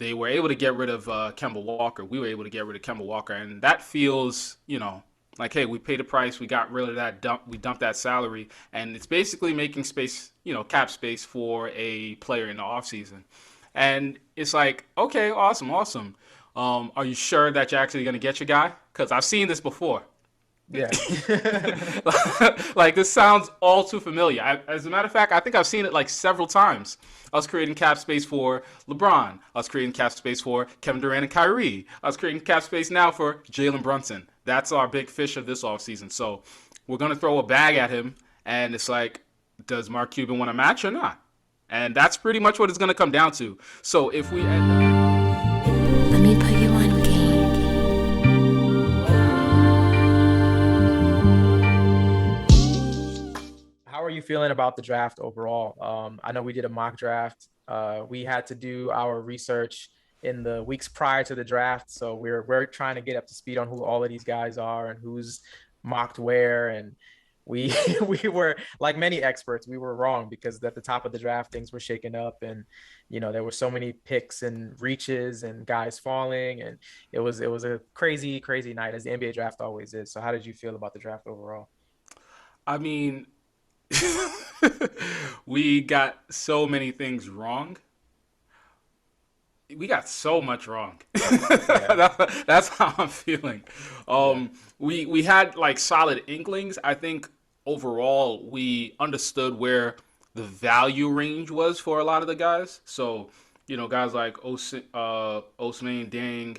they were able to get rid of Kemba Walker. We were able to get rid of Kemba Walker, and that feels, like, hey, we paid the price, we got rid of that we dumped that salary, and it's basically making space, cap space for a player in the offseason. And it's like, okay, awesome, awesome. Are you sure that you're actually going to get your guy? Because I've seen this before. Yeah. Like, this sounds all too familiar. As a matter of fact, I think I've seen it like several times. I was creating cap space for LeBron. I was creating cap space for Kevin Durant and Kyrie. I was creating cap space now for Jalen Brunson. That's our big fish of this offseason. So we're gonna throw a bag at him, and it's like, does Mark Cuban want a match or not? And that's pretty much what it's gonna come down to. So if we end up Let me put you on game. How are you feeling about the draft overall? I know we did a mock draft. We had to do our research in the weeks prior to the draft, so we're trying to get up to speed on who all of these guys are and who's mocked where. And we we were, like many experts, we were wrong because at the top of the draft things were shaking up, and there were so many picks and reaches and guys falling, and it was a crazy night, as the NBA draft always is. So how did you feel about the draft overall? I mean, we got so many things wrong. We got so much wrong. Yeah, That's how I'm feeling. yeah, We had like solid inklings. I think overall we understood where the value range was for a lot of the guys. So, guys like Osman Dang,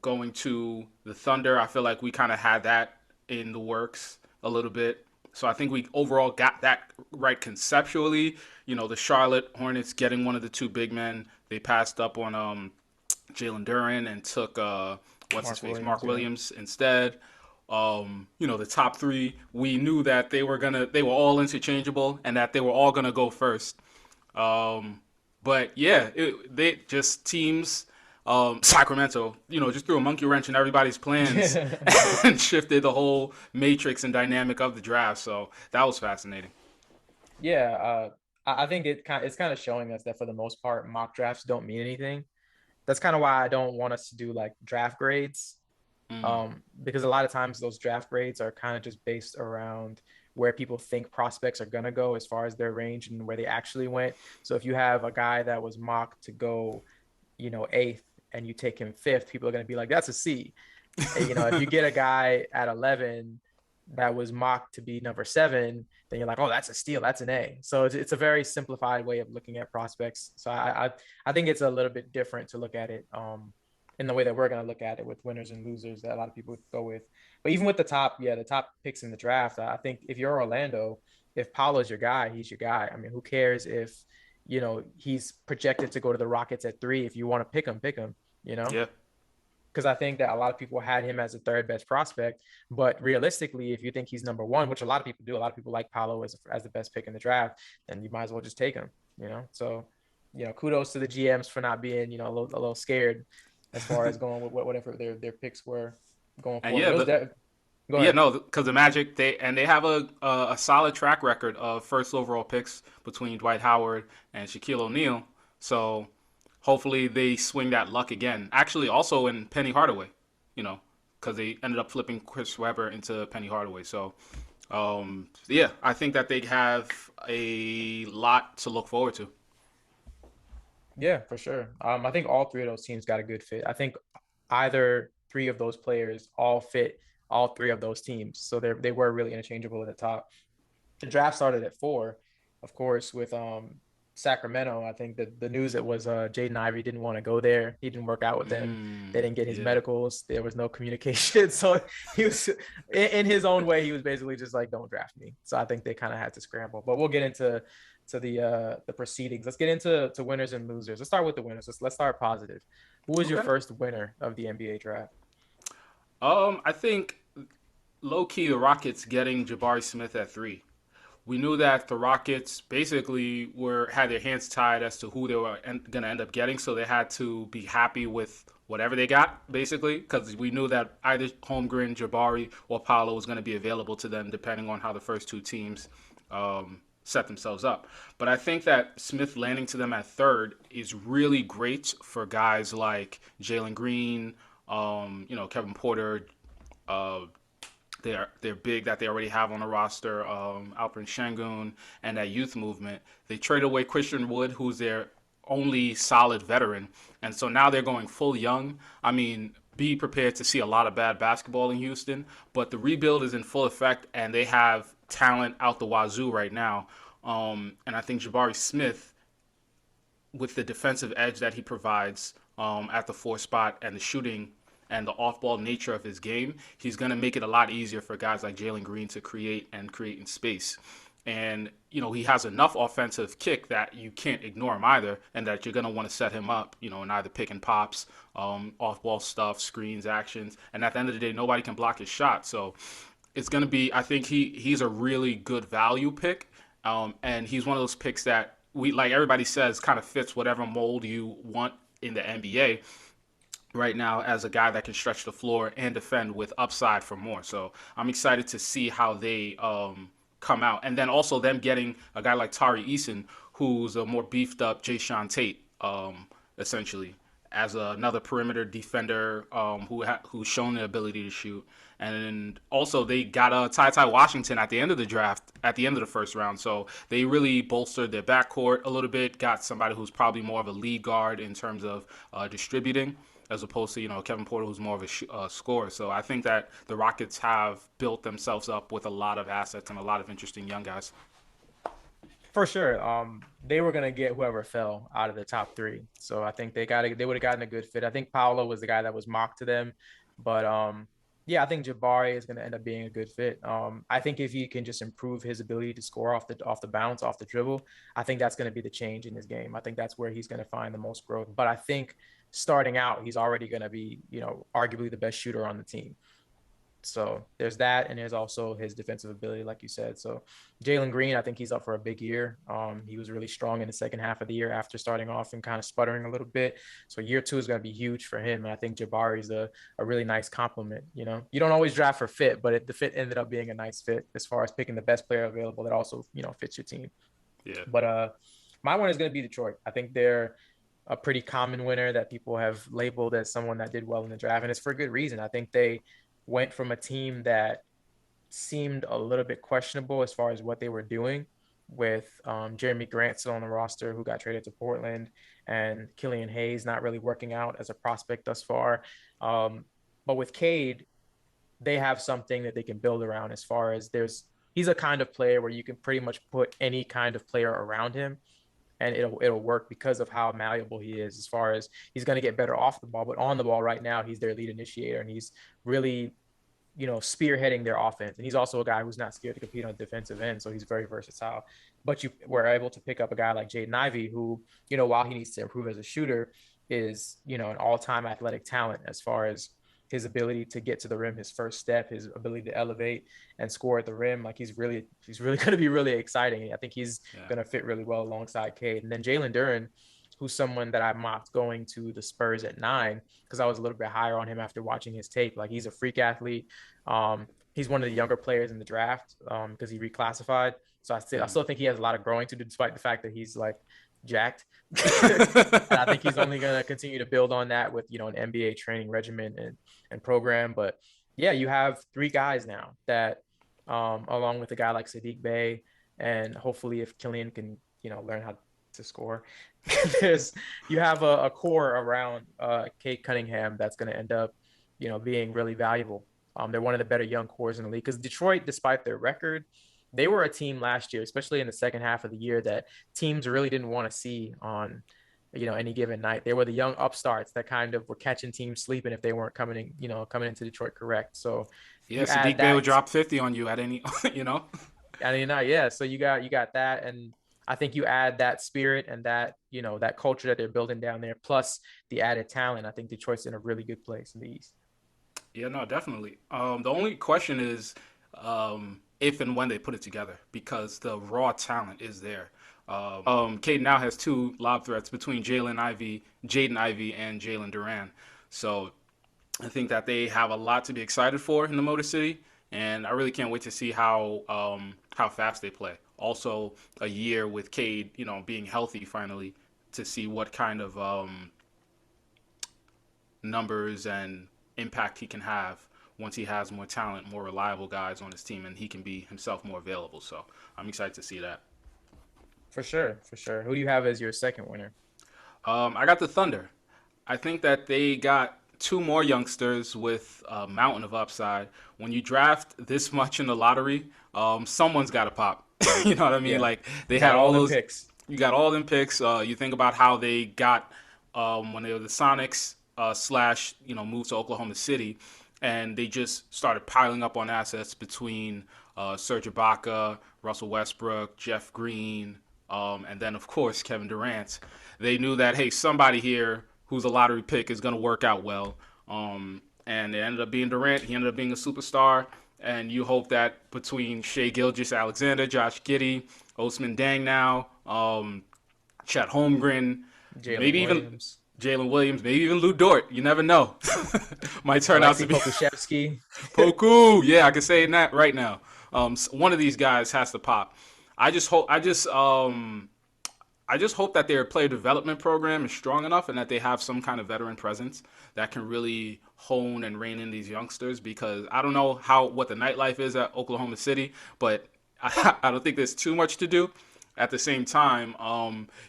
going to the Thunder. I feel like we kind of had that in the works a little bit. So I think we overall got that right conceptually. The Charlotte Hornets getting one of the two big men. They passed up on Jalen Duran and took what's his Mark face, Williams. Mark Yeah, Williams instead. The top three, we knew that they were all interchangeable and that they were all gonna go first. But yeah, they just teams. Sacramento, just threw a monkey wrench in everybody's plans and shifted the whole matrix and dynamic of the draft. So that was fascinating. yeah. I think it's kind of showing us that for the most part, mock drafts don't mean anything. That's kind of why I don't want us to do like draft grades, Mm, because a lot of times those draft grades are kind of just based around where people think prospects are going to go as far as their range and where they actually went. So if you have a guy that was mocked to go, eighth, and you take him fifth, people are going to be like, that's a C. If you get a guy at 11 that was mocked to be number seven, then you're like, oh, that's a steal, that's an A. So it's a very simplified way of looking at prospects. So I think it's a little bit different to look at it, in the way that we're going to look at it, with winners and losers that a lot of people go with. But even with the top picks in the draft, I think if you're Orlando, if Paolo's your guy, he's your guy. I mean, who cares if he's projected to go to the Rockets at 3? If you want to pick him, pick him. You know, yeah, because I think that a lot of people had him as the third best prospect. But realistically, if you think he's number one, which a lot of people do, a lot of people like Paolo as the best pick in the draft, then you might as well just take him. So kudos to the GMs for not being a little scared as far as going with whatever their picks were going and forward. yeah, It was the that. Go yeah, ahead. no, because the Magic they have a solid track record of first overall picks between Dwight Howard and Shaquille O'Neal. So hopefully they swing that luck again. Actually, also in Penny Hardaway, you know, because they ended up flipping Chris Webber into Penny Hardaway. So yeah, I think that they have a lot to look forward to. Yeah, for sure. I think all three of those teams got a good fit. I think either three of those players all fit all three of those teams, so they were really interchangeable at the top. The draft started at 4, of course, with Sacramento. I think that the news it was Jaden Ivey didn't want to go there. He didn't work out with them. They didn't get his Yeah. medicals. There was no communication. So he was in his own way. He was basically just like, "Don't draft me." So I think they kind of had to scramble. But we'll get into the proceedings. Let's get into winners and losers. Let's start with the winners. Let's start positive. Who was your Okay. first winner of the NBA draft? I think low key the Rockets getting Jabari Smith at 3. We knew that the Rockets basically were had their hands tied as to who they were going to end up getting, so they had to be happy with whatever they got, basically, because we knew that either Holmgren, Jabari, or Paolo was going to be available to them, depending on how the first two teams set themselves up. But I think that Smith landing to them at third is really great for guys like Jalen Green, Kevin Porter, uh, they're big that they already have on the roster. Alperen Şengün and that youth movement. They traded away Christian Wood, who's their only solid veteran, and so now they're going full young. I mean, be prepared to see a lot of bad basketball in Houston, but the rebuild is in full effect, and they have talent out the wazoo right now. And I think Jabari Smith, with the defensive edge that he provides at the four spot and the shooting and the off-ball nature of his game, he's going to make it a lot easier for guys like Jalen Green to create in space. And he has enough offensive kick that you can't ignore him either, and that you're going to want to set him up, in either pick and pops, off-ball stuff, screens, actions. And at the end of the day, nobody can block his shot. So it's going to be. I think he's a really good value pick, and he's one of those picks that we, like everybody says, kind of fits whatever mold you want in the NBA right now, as a guy that can stretch the floor and defend with upside for more. So I'm excited to see how they come out. And then also them getting a guy like Tari Eason, who's a more beefed up Jay Sean Tate, essentially, as another perimeter defender who's shown the ability to shoot. And also they got Ty Ty Washington at the end of the draft, at the end of the first round. So they really bolstered their backcourt a little bit, got somebody who's probably more of a lead guard in terms of distributing, as opposed to Kevin Porter, who's more of a scorer. So I think that the Rockets have built themselves up with a lot of assets and a lot of interesting young guys. For sure. They were gonna get whoever fell out of the top three. So I think they would have gotten a good fit. I think Paolo was the guy that was mocked to them, but yeah, I think Jabari is gonna end up being a good fit. I think if he can just improve his ability to score off the bounce, off the dribble, I think that's gonna be the change in his game. I think that's where he's gonna find the most growth. But I think starting out, he's already gonna be, arguably the best shooter on the team. So there's that, and there's also his defensive ability, like you said. So Jalen Green, I think he's up for a big year. He was really strong in the second half of the year after starting off and kind of sputtering a little bit. So year two is going to be huge for him. And I think Jabari is a really nice compliment. You don't always draft for fit, but the fit ended up being a nice fit as far as picking the best player available that also, fits your team. Yeah. But my one is going to be Detroit. I think they're a pretty common winner that people have labeled as someone that did well in the draft, and it's for good reason. I think they went from a team that seemed a little bit questionable as far as what they were doing, with Jeremy Grant still on the roster, who got traded to Portland, and Killian Hayes not really working out as a prospect thus far. But with Cade, they have something that they can build around, as far as he's a kind of player where you can pretty much put any kind of player around him and it'll work, because of how malleable he is. As far as he's going to get better off the ball, but on the ball right now, he's their lead initiator, and he's really, spearheading their offense. And he's also a guy who's not scared to compete on the defensive end, so he's very versatile. But you were able to pick up a guy like Jaden Ivey, who, while he needs to improve as a shooter, is, an all-time athletic talent as far as his ability to get to the rim, his first step, his ability to elevate and score at the rim. Like he's really going to be really exciting. I think he's going to fit really well alongside Cade. And then Jalen Duren, who's someone that I mocked going to the Spurs at 9, because I was a little bit higher on him after watching his tape. Like he's a freak athlete. He's one of the younger players in the draft because he reclassified. So I still think he has a lot of growing to do, despite the fact that he's like jacked. And I think he's only going to continue to build on that with, an NBA training regimen and program. But yeah, you have 3 guys now that, along with a guy like Sadiq Bey, and hopefully if Killian can, learn how to score, you have a core around Kate Cunningham that's going to end up, being really valuable. They're one of the better young cores in the league, because Detroit, despite their record, they were a team last year, especially in the second half of the year, that teams really didn't want to see on, any given night. They were the young upstarts that kind of were catching teams sleeping if they weren't coming into Detroit correct. So yeah, Sadiq Bey would drop 50 on you at any, Any night, yeah. So you got that, and I think you add that spirit and that, that culture that they're building down there, plus the added talent. I think Detroit's in a really good place in the East. Yeah, no, definitely. The only question is if and when they put it together, because the raw talent is there. Cade now has 2 lob threats between Jaden Ivey, and Jalen Duran. So I think that they have a lot to be excited for in the Motor City, and I really can't wait to see how fast they play. also a year with Cade, being healthy finally to see what kind of numbers and impact he can have once he has more talent, more reliable guys on his team, and he can be himself more available. So I'm excited to see that. For sure, for sure. Who do you have as your second winner? I got the Thunder. I think that they got two more youngsters with a mountain of upside. When you draft this much in the lottery, someone's got to pop. You know what I mean? Yeah, Like they you had got all all them those. picks. You got all them picks. You think about how they got when they were the Sonics slash moved to Oklahoma City, and they just started piling up on assets between Serge Ibaka, Russell Westbrook, Jeff Green, and then of course Kevin Durant. They knew that hey, somebody here who's a lottery pick is going to work out well. And it ended up being Durant. He ended up being a superstar. And you hope that between Shea Gilgis Alexander, Josh Giddey, Osman Dang now, Chet Holmgren, Jalen maybe even Williams, Jalen Williams, maybe even Lou Dort. You never know. Might turn out to Alexei be Pokusevsky. Poku. Yeah, I can say that right now. One of these guys has to pop. I just hope. I just hope that their player development program is strong enough and that they have some kind of veteran presence that can really hone and rein in these youngsters because I don't know what the nightlife is at Oklahoma City, but I don't think there's too much to do. At the same time,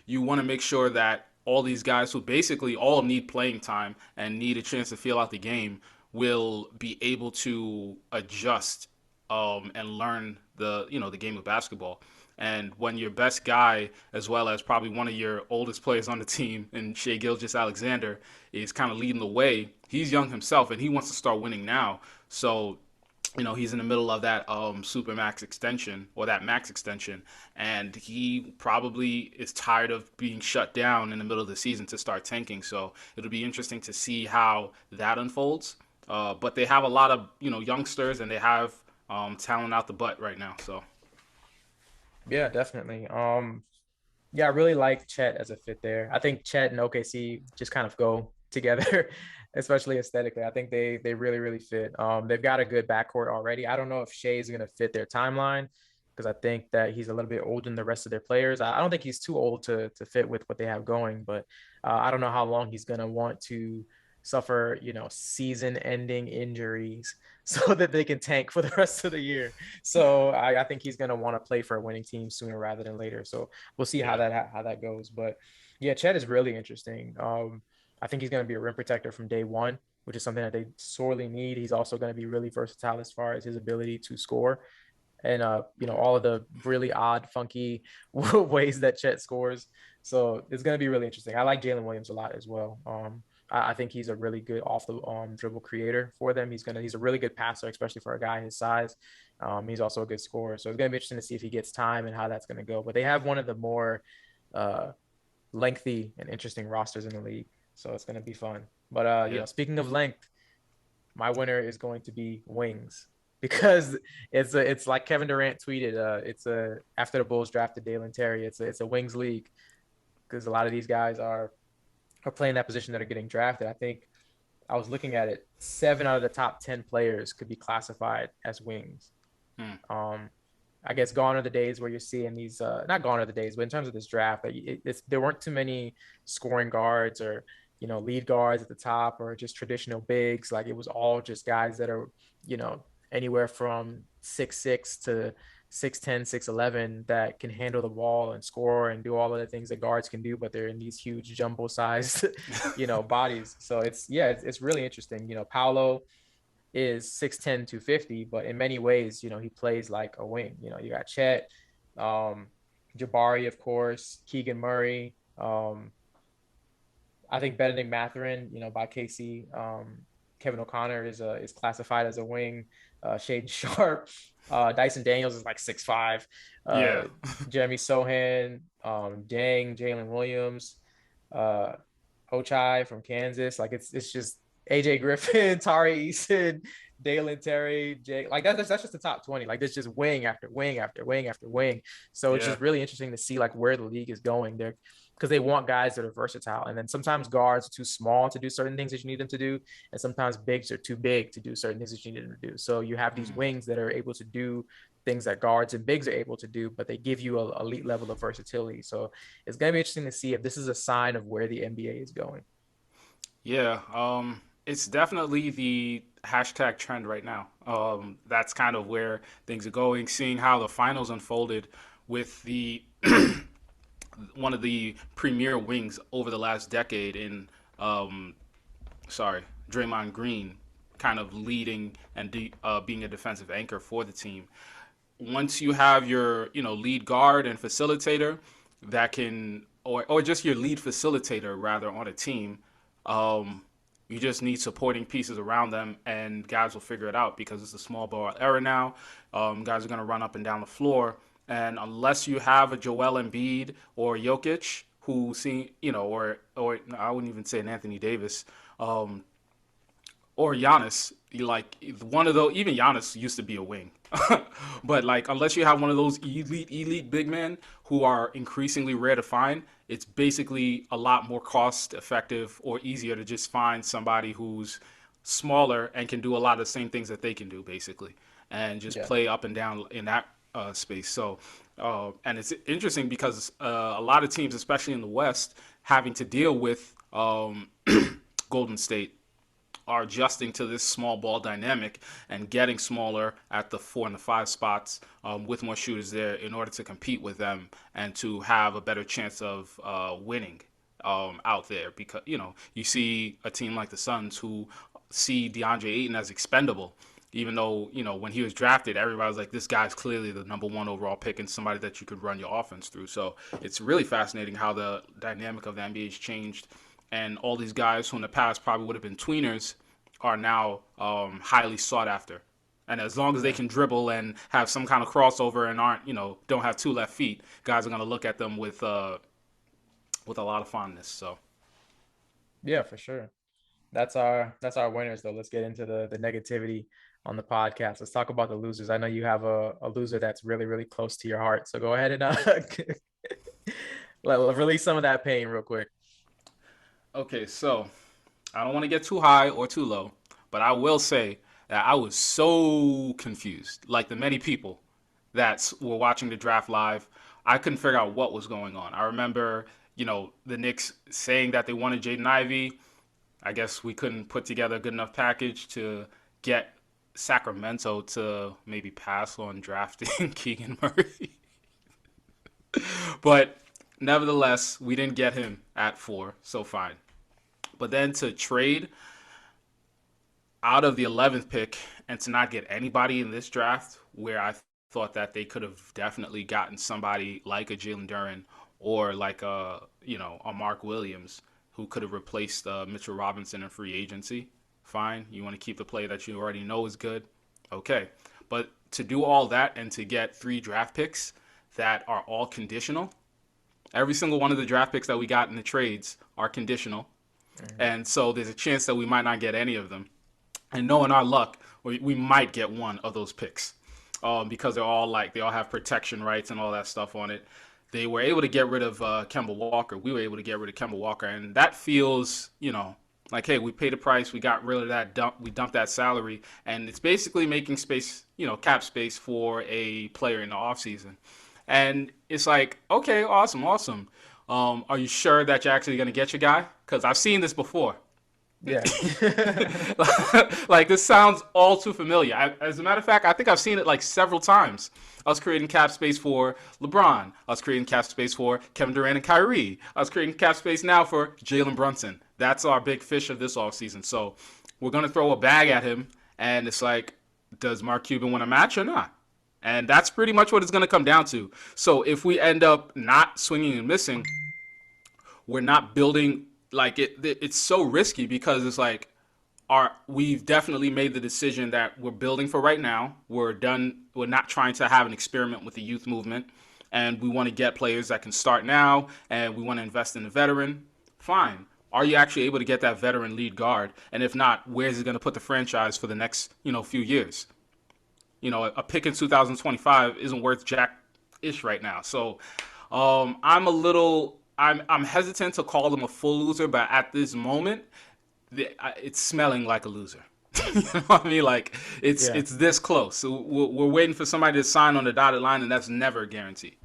you want to make sure that all these guys who basically all need playing time and need a chance to feel out the game will be able to adjust and learn the game of basketball. And when your best guy, as well as probably one of your oldest players on the team, and Shea Gilgis Alexander, is kind of leading the way, he's young himself and he wants to start winning now. So, he's in the middle of that super max extension or that max extension, and he probably is tired of being shut down in the middle of the season to start tanking. So it'll be interesting to see how that unfolds. But they have a lot of youngsters and they have talent out the butt right now. So Yeah, definitely. Yeah, I really like Chet as a fit there. I think Chet and OKC just kind of go together, especially aesthetically. I think they really really fit. They've got a good backcourt already. I don't know if Shea's going to fit their timeline because I think that he's a little bit older than the rest of their players. I don't think he's too old to fit with what they have going, but I don't know how long he's going to want to suffer, season-ending injuries so that they can tank for the rest of the year. So I think he's going to want to play for a winning team sooner rather than later. So we'll see yeah, how that goes. But yeah, Chet is really interesting. I think he's going to be a rim protector from day one, which is something that they sorely need. He's also going to be really versatile as far as his ability to score and all of the really odd, funky ways that Chet scores. So it's going to be really interesting. I like Jalen Williams a lot as well. I think he's a really good off the dribble creator for them. He's a really good passer, especially for a guy his size. He's also a good scorer. So it's going to be interesting to see if he gets time and how that's going to go. But they have one of the more uh, lengthy and interesting rosters in the league. So it's going to be fun. But yeah, speaking of length, my winner is going to be wings because it's like Kevin Durant tweeted. It's a after the Bulls drafted Dalen Terry. It's a wings league because a lot of these guys are playing that position that are getting drafted. I think I was looking at it. 7 out of the top 10 players could be classified as wings. hmm, Um, I guess gone are the days where you're seeing these. Not gone are the days, but in terms of this draft, there weren't too many scoring guards or lead guards at the top or just traditional bigs. Like it was all just guys that are you know anywhere from 6'6" to 6'10", 6'11" that can handle the ball and score and do all of the things that guards can do, but they're in these huge jumbo sized bodies. So it's really interesting. Paolo is 6'10", 250, but in many ways, he plays like a wing. You got Chet, um, Jabari, of course, Keegan Murray. I think Benedict Mathurin, by Casey. Kevin O'Connor is classified as a wing. Shaden Sharp, Dyson Daniels is like 6'5". Uh, yeah, Jeremy Sohan, Dang, Jalen Williams, uh, Ochai from Kansas. Like it's just AJ Griffin, Tari Eason, Dalen Terry, Jake. Like that's just the top 20. Like there's just wing after wing after wing after wing. So it's yeah. just really interesting to see like where the league is going there because they want guys that are versatile. And then sometimes guards are too small to do certain things that you need them to do, and sometimes bigs are too big to do certain things that you need them to do. So you have these Mm. wings that are able to do things that guards and bigs are able to do, but they give you a elite level of versatility. So it's going to be interesting to see if this is a sign of where the NBA is going. Yeah, it's definitely the hashtag trend right now. That's kind of where things are going. Seeing how the finals unfolded with the one of the premier wings over the last decade in, um, sorry, Draymond Green, kind of leading and being a defensive anchor for the team. Once you have your lead guard and facilitator that can or just your lead facilitator rather on a team, um, you just need supporting pieces around them, and guys will figure it out because it's a small ball era now. Guys are going to run up and down the floor, and unless you have a Joel Embiid or Jokic, who see or I wouldn't even say an Anthony Davis, um, or Giannis, like one of those. Even Giannis used to be a wing, but like unless you have one of those elite big men who are increasingly rare to find, it's basically a lot more cost effective or easier to just find somebody who's smaller and can do a lot of the same things that they can do basically, and just Yeah. play up and down in that space. So, and it's interesting because a lot of teams, especially in the West, having to deal with Golden State are adjusting to this small ball dynamic and getting smaller at the 4 and the 5 spots with more shooters there in order to compete with them and to have a better chance of winning out there. Because you see a team like the Suns who see DeAndre Ayton as expendable. Even though, when he was drafted, everybody was like, this guy's clearly the number one overall pick and somebody that you could run your offense through. So it's really fascinating how the dynamic of the NBA has changed, and all these guys who in the past probably would have been tweeners are now highly sought after. And as long as they Yeah. can dribble and have some kind of crossover and aren't, don't have two left feet, guys are going to look at them with a lot of fondness. So, Yeah, for sure. That's our winners though. Let's get into the negativity on the podcast. Let's talk about the losers. I know you have a loser that's really, really close to your heart. So go ahead and release some of that pain real quick. okay, so I don't want to get too high or too low, but I will say that I was so confused. Like the many people that were watching the draft live, I couldn't figure out what was going on. I remember, the Knicks saying that they wanted Jaden Ivey. I guess we couldn't put together a good enough package to get Sacramento to maybe pass on drafting Keegan Murray. But nevertheless, we didn't get him at 4, so fine. But then to trade out of the 11th pick and to not get anybody in this draft where I thought that they could have definitely gotten somebody like a Jalen Duren or like a Mark Williams who could have replaced Mitchell Robinson in free agency. Fine, you want to keep the player that you already know is good. Okay, but to do all that and to get 3 draft picks that are all conditional. Every single one of the draft picks that we got in the trades are conditional. Mhm. And so there's a chance that we might not get any of them. And knowing our luck, we might get one of those picks because they all have protection rights and all that stuff on it. They were able to get rid of Kemba Walker. We were able to get rid of Kemba Walker. And that feels, like, hey, we paid a price. We got rid of that dump. We dumped that salary. And it's basically making space, cap space for a player in the offseason. And it's like, okay, awesome. Are you sure that you're actually going to get your guy? Because I've seen this before. Yeah. Like this sounds all too familiar. As a matter of fact, I think I've seen it like several times. I was creating cap space for LeBron. I was creating cap space for Kevin Durant and Kyrie. I was creating cap space now for Jalen Brunson. That's our big fish of this offseason. So we're gonna throw a bag at him, and it's like, does Mark Cuban win a match or not? And that's pretty much what it's gonna come down to. So if we end up not swinging and missing, we're not building like it's so risky because it's like we've definitely made the decision that we're building for right now. We're done. We're not trying to have an experiment with the youth movement, and we want to get players that can start now, and we want to invest in the veteran. Fine. Are you actually able to get that veteran lead guard? And if not, where's it going to put the franchise for the next few years? A pick in 2025 isn't worth jack ish right now. So I'm hesitant to call them a full loser, but at this moment, it's smelling like a loser. You know what I mean? Like Yeah. it's this close. So we're waiting for somebody to sign on the dotted line, and that's never a guarantee.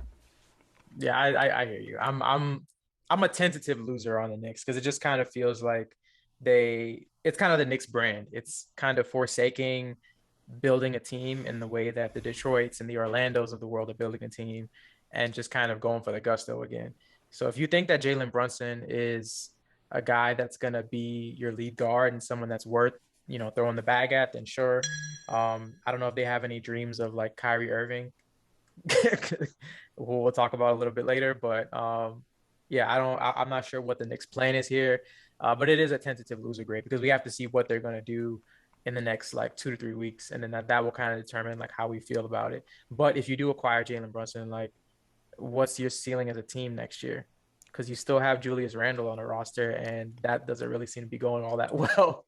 Yeah, I hear you. I'm a tentative loser on the Knicks because it just kind of feels like it's kind of the Knicks brand. It's kind of forsaking building a team in the way that the Detroits and the Orlandos of the world are building a team and just kind of going for the gusto again. So if you think that Jalen Brunson is a guy that's gonna be your lead guard and someone that's worth, throwing the bag at, then sure. I don't know if they have any dreams of like Kyrie Irving we'll talk about a little bit later. But yeah, I'm not sure what the Knicks plan is here, but it is a tentative loser grade because we have to see what they're going to do in the next like 2 to 3 weeks, and then that will kind of determine like how we feel about it. But if you do acquire Jalen Brunson, like, what's your ceiling as a team next year? Because you still have Julius Randle on the roster, and that doesn't really seem to be going all that well.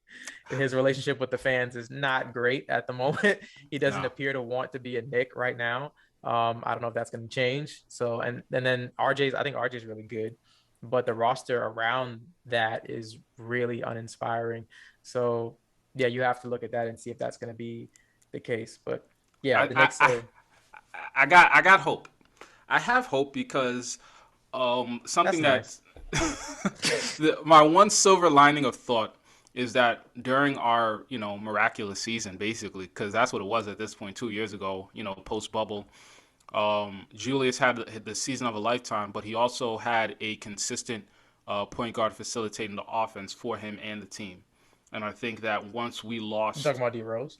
His relationship with the fans is not great at the moment. He doesn't No, appear to want to be a Knick right now. I don't know if that's going to change. So, and then I think RJ's really good, but the roster around that is really uninspiring. So, yeah, you have to look at that and see if that's going to be the case. But yeah, I the I, Knicks I are I got hope. I have hope because that's something that nice. my one silver lining of thought is that during our miraculous season, basically, because that's what it was at this point 2 years ago, post bubble. Julius had the season of a lifetime, but he also had a consistent point guard facilitating the offense for him and the team. And I think that once we You lost, talking about D Rose?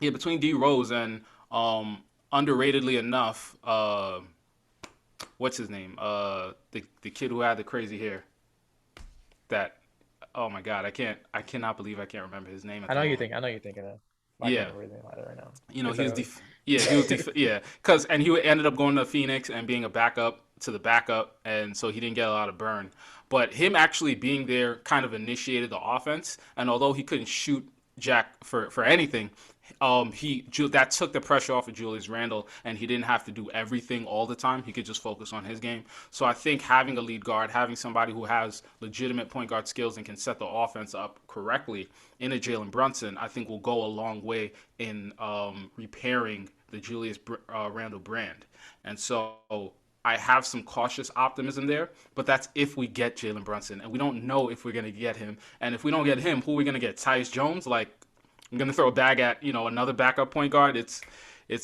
yeah, between D Rose and underratedly enough, what's his name? The kid who had the crazy hair. That, oh my god, I cannot believe I can't remember his name at the moment. I know you're thinking of. I can't Yeah, remember his name either right now. It's he was early. yeah, he was yeah, cuz and he ended up going to Phoenix and being a backup to the backup, and so he didn't get a lot of burn. But him actually being there kind of initiated the offense, and although he couldn't shoot Jack for anything, that took the pressure off of Julius Randle, and he didn't have to do everything all the time. He could just focus on his game. So I think having a lead guard, having somebody who has legitimate point guard skills and can set the offense up correctly in a Jalen Brunson, I think will go a long way in repairing the Julius Randle brand. And so I have some cautious optimism there, but that's if we get Jalen Brunson, and we don't know if we're gonna get him. And if we don't get him, who are we gonna get? Tyus Jones? Like, I'm gonna throw a bag at another backup point guard. It's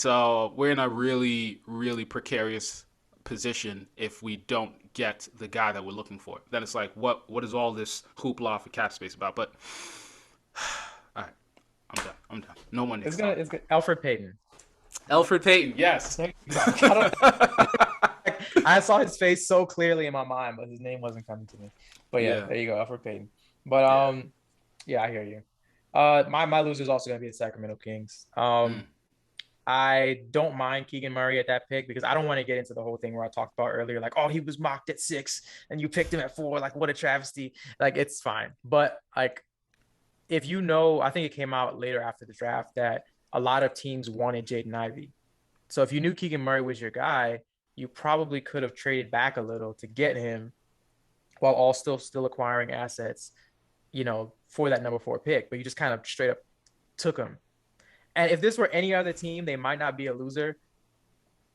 we're in a really precarious position if we don't get the guy that we're looking for. Then it's like, what is all this hoopla for cap space about? But all right, I'm done. I'm done. No one It's next gonna talk. it's gonna, Alfred Payton. Alfred Payton, yes. There you go. I don't. I saw his face so clearly in my mind, but his name wasn't coming to me. But yeah, Yeah, there you go, Alfred Payton. But yeah. yeah, I hear you. My loser is also gonna be the Sacramento Kings. Mm. I don't mind Keegan Murray at that pick because I don't want to get into the whole thing where I talked about earlier, like, oh, he was mocked at 6 and you picked him at 4. Like, what a travesty. Like, it's fine. But like, if I think it came out later after the draft that a lot of teams wanted Jaden Ivey. So if you knew Keegan Murray was your guy, you probably could have traded back a little to get him while all still acquiring assets, for that number 4 pick. But you just kind of straight up took him. And if this were any other team, they might not be a loser,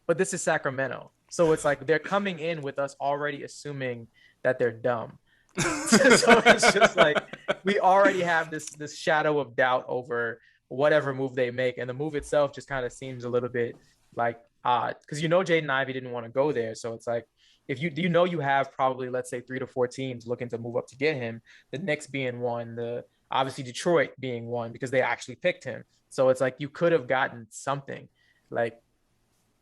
but this is Sacramento. So it's like they're coming in with us already assuming that they're dumb. So it's just like we already have this shadow of doubt over whatever move they make, and the move itself just kind of seems a little bit like odd because Jaden Ivey didn't want to go there. So it's like if you have probably, let's say, 3 to 4 teams looking to move up to get him, the Knicks being one, the obviously Detroit being one because they actually picked him. So it's like you could have gotten something like,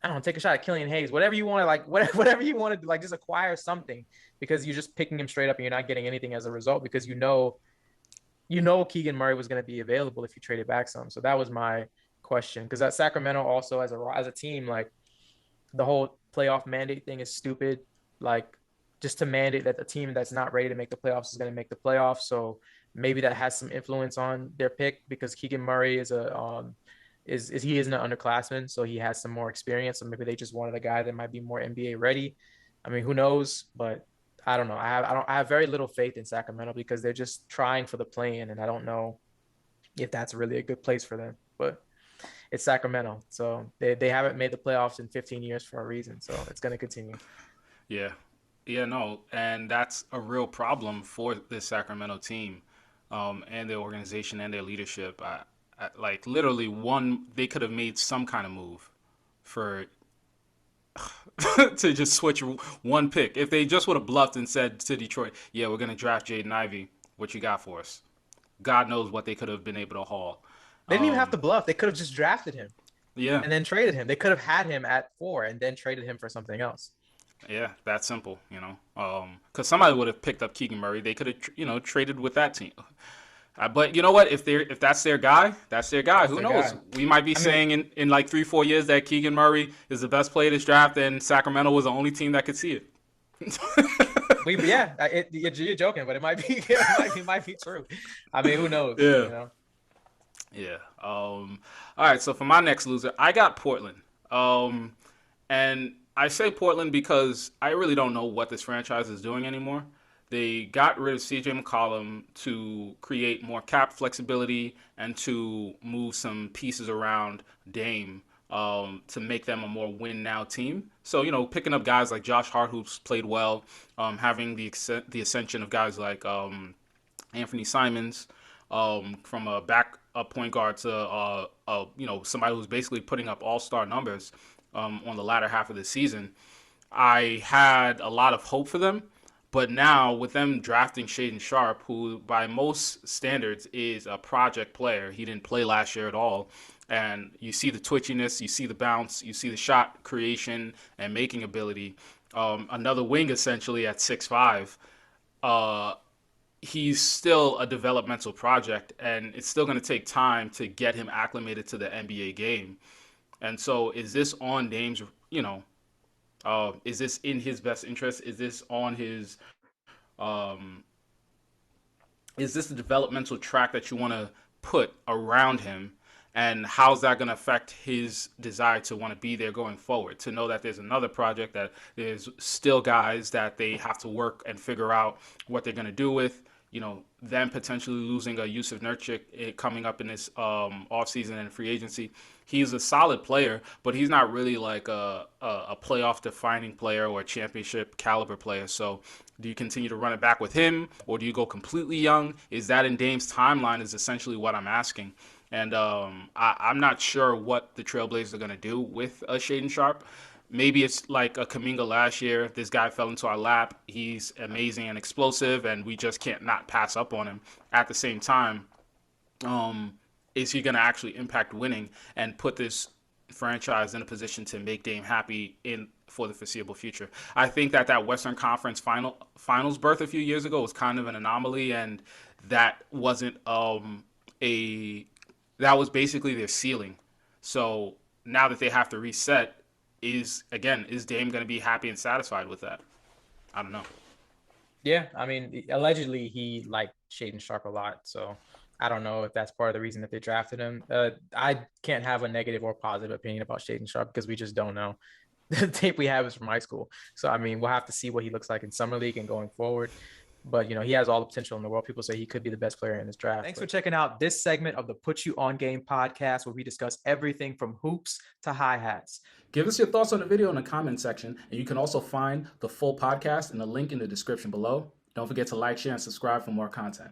I don't know, take a shot at Killian Hayes, whatever you want to, like, whatever you want to do, like, just acquire something because you're just picking him straight up and you're not getting anything as a result because Keegan Murray was going to be available if you traded back some. So that was my question because that Sacramento also as a team, like, the whole playoff mandate thing is stupid. Like, just to mandate that the team that's not ready to make the playoffs is going to make the playoffs. So maybe that has some influence on their pick because Keegan Murray is he isn't an underclassman, so he has some more experience. So maybe they just wanted a guy that might be more NBA ready. I mean, who knows? But I don't know. I have very little faith in Sacramento because they're just trying for the play-in, and I don't know if that's really a good place for them. But it's Sacramento, so they haven't made the playoffs in 15 years for a reason. So it's going to continue. Yeah. Yeah, no, and that's a real problem for this Sacramento team, and their organization and their leadership. Like literally, they could have made some kind of move for to just switch one pick. If they just would have bluffed and said to Detroit, "Yeah, we're gonna draft Jaden Ivey. What you got for us?" God knows what they could have been able to haul. They didn't even have to Um, bluff. They could have just drafted him yeah, and then traded him. They could have had him at 4 and then traded him for something else. yeah, that simple, because somebody would have picked up Keegan Murray. They could have, traded with that team. But you know what? If that's their guy, that's their guy. That's Who their knows? guy. We might be I mean, saying in like 3-4 years that Keegan Murray is the best player this draft, and Sacramento was the only team that could see it. yeah, you're joking, but it might be it might be true. I mean, who knows? Yeah. Yeah. All right. So for my next loser, I got Portland. And I say Portland because I really don't know what this franchise is doing anymore. They got rid of CJ McCollum to create more cap flexibility and to move some pieces around Dame, to make them a more win now team. So, picking up guys like Josh Hart, who's played well, having the ascension of guys like Anthony Simons, from a backup point guard to somebody who's basically putting up all star numbers, on the latter half of the season. I had a lot of hope for them, but now with them drafting Shaden Sharp, who by most standards is a project player, he didn't play last year at all. And you see the twitchiness, you see the bounce, you see the shot creation and making ability. Another wing essentially at 6'5". Uh, he's still a developmental project, and it's still going to take time to get him acclimated to the NBA game. And so, is this on Dame's? Is this in his best interest? Is this on his? Um, is this the developmental track that you want to put around him? And how's that going to affect his desire to want to be there going forward? To know that there's another project, that there's still guys that they have to work and figure out what they're going to do with. Them potentially losing a Yusuf Nurkic coming up in this offseason and free agency. He's a solid player, but he's not really like a playoff defining player or a championship caliber player. So do you continue to run it back with him, or do you go completely young? Is that in Dame's timeline is essentially what I'm asking. And I'm not sure what the Trailblazers are going to do with Shaden Sharp. Maybe it's like a Kaminga last year. This guy fell into our lap. He's amazing and explosive, and we just can't not pass up on him. At the same time, is he going to actually impact winning and put this franchise in a position to make Dame happy in for the foreseeable future? I think that Western Conference finals berth a few years ago was kind of an anomaly, and that wasn't a that was basically their ceiling. So now that they have to reset, is Dame going to be happy and satisfied with that? I don't know. Yeah, I mean, allegedly he liked Shaden Sharp a lot, so I don't know if that's part of the reason that they drafted him. I can't have a negative or positive opinion about Shaden Sharp because we just don't know. The tape we have is from high school, so I mean, we'll have to see what he looks like in summer league and going forward. But he has all the potential in the world. People say he could be the best player in this draft. Thanks for checking out this segment of the Put You On Game podcast, where we discuss everything from hoops to hi hats. Give us your thoughts on the video in the comment section, and you can also find the full podcast in the link in the description below. Don't forget to like, share, and subscribe for more content.